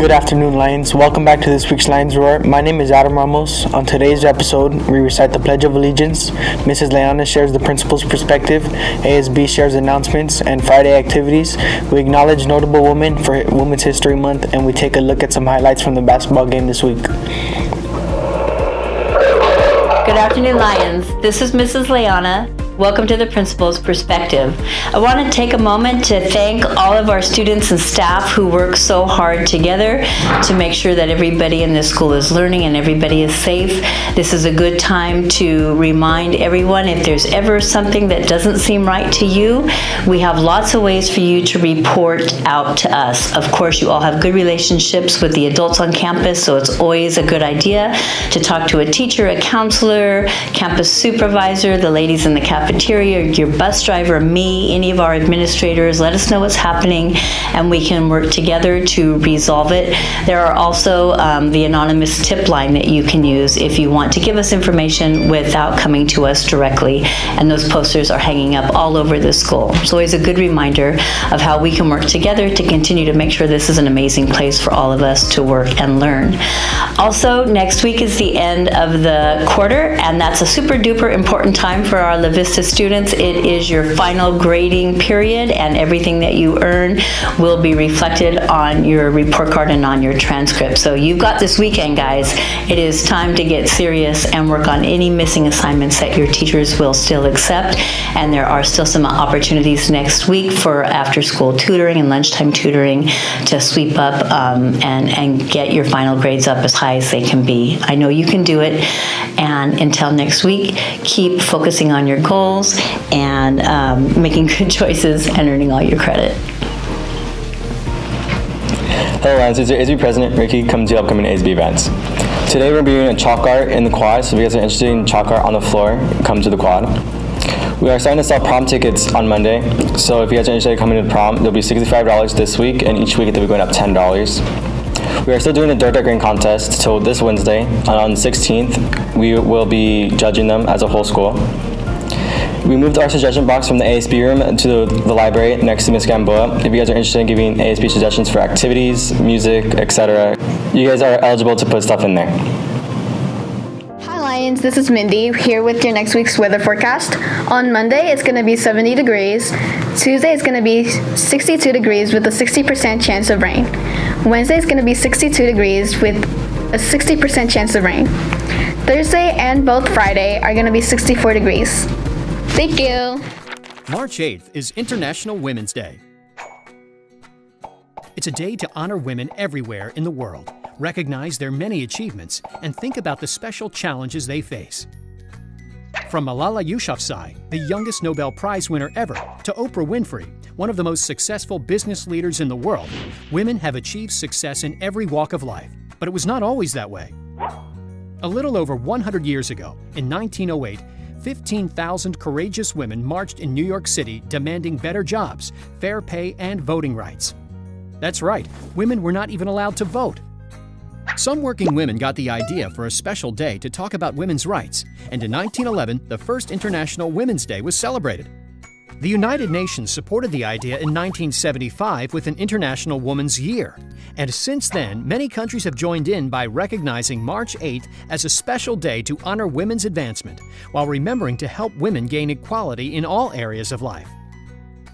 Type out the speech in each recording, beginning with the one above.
Good afternoon, Lions. Welcome back to this week's Lions Roar. My name is Ramos. On today's episode, we recite the Pledge of Allegiance. Mrs. Layana shares the principal's perspective. ASB shares announcements and Friday activities. We acknowledge notable women for Women's History Month, and we take a look at some highlights from the basketball game this week. Good afternoon, Lions. This is Mrs. Layana. Welcome to the Principal's Perspective. I want to take a moment to thank all of our students and staff who work so hard together to make sure that everybody in this school is learning and everybody is safe. This is a good time to remind everyone if there's ever something that doesn't seem right to you, we have lots of ways for you to report out to us. Of course, you all have good relationships with the adults on campus, so it's always a good idea to talk to a teacher, a counselor, campus supervisor, the ladies in the cafeteria, your bus driver, me, any of our administrators. Let us know what's happening and we can work together to resolve it. There are also the anonymous tip line that you can use if you want to give us information without coming to us directly, and those posters are hanging up all over the school. It's always a good reminder of how we can work together to continue to make sure this is an amazing place for all of us to work and learn. Also, next week is the end of the quarter, and that's a super duper important time for our La Vista students. It is your final grading period, and everything that you earn will be reflected on your report card and on your transcript. So you've got this weekend, guys. It is time to get serious and work on any missing assignments that your teachers will still accept. And there are still some opportunities next week for after-school tutoring and lunchtime tutoring to sweep up and get your final grades up as high as they can be. I know you can do it. And until next week, keep focusing on your goals and making good choices and earning all your credit. Hello, Lions. It's your ASB President, Ricky, coming to upcoming ASB events. Today we're doing a chalk art in the quad, so if you guys are interested in chalk art on the floor, come to the quad. We are starting to sell prom tickets on Monday, so if you guys are interested in coming to prom, there'll be $65 this week, and each week it'll be going up $10. We are still doing the dirt decorating contest till this Wednesday, and on the 16th, we will be judging them as a whole school. We moved our suggestion box from the ASB room to the library next to Ms. Gamboa. If you guys are interested in giving ASB suggestions for activities, music, etc., you guys are eligible to put stuff in there. Hi Lions, this is Mindy here with your next week's weather forecast. On Monday, it's going to be 70 degrees. Tuesday, it's going to be 62 degrees with a 60% chance of rain. Wednesday is going to be 62 degrees with a 60% chance of rain. Thursday and both Friday are going to be 64 degrees. Thank you. March 8th is International Women's Day. It's a day to honor women everywhere in the world, recognize their many achievements, and think about the special challenges they face. From Malala Yousafzai, the youngest Nobel Prize winner ever, to Oprah Winfrey, one of the most successful business leaders in the world, women have achieved success in every walk of life. But it was not always that way. A little over 100 years ago, in 1908, 15,000 courageous women marched in New York City demanding better jobs, fair pay, and voting rights. That's right, women were not even allowed to vote. Some working women got the idea for a special day to talk about women's rights, and in 1911, the first International Women's Day was celebrated. The United Nations supported the idea in 1975 with an International Women's Year, and since then, many countries have joined in by recognizing March 8th as a special day to honor women's advancement, while remembering to help women gain equality in all areas of life.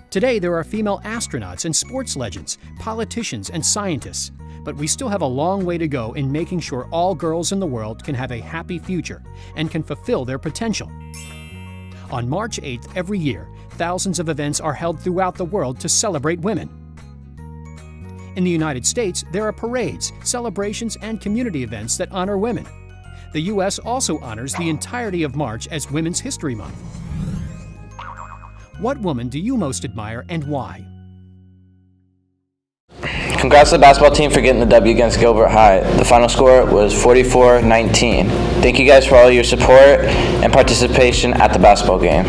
Today, there are female astronauts and sports legends, politicians and scientists, but we still have a long way to go in making sure all girls in the world can have a happy future and can fulfill their potential. On March 8th every year, thousands of events are held throughout the world to celebrate women. In the United States, there are parades, celebrations, and community events that honor women. The U.S. also honors the entirety of March as Women's History Month. What woman do you most admire and why? Congrats to the basketball team for getting the W against Gilbert High. The final score was 44-19. Thank you guys for all your support and participation at the basketball game.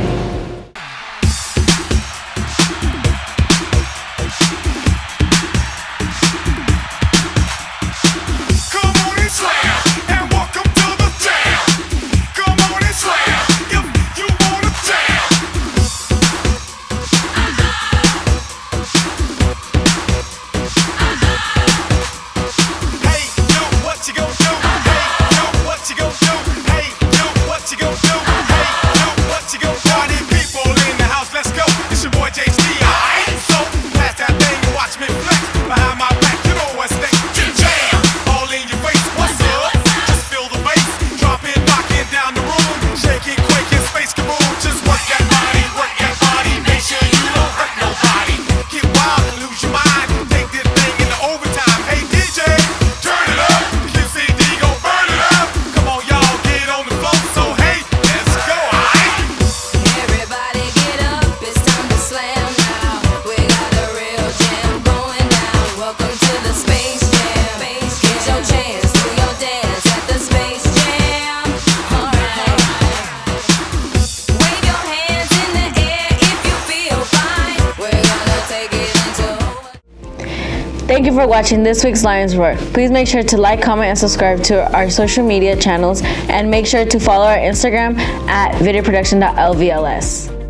Thank you for watching this week's Lions Roar. Please make sure to like, comment, and subscribe to our social media channels, and make sure to follow our Instagram at videoproduction.lvls.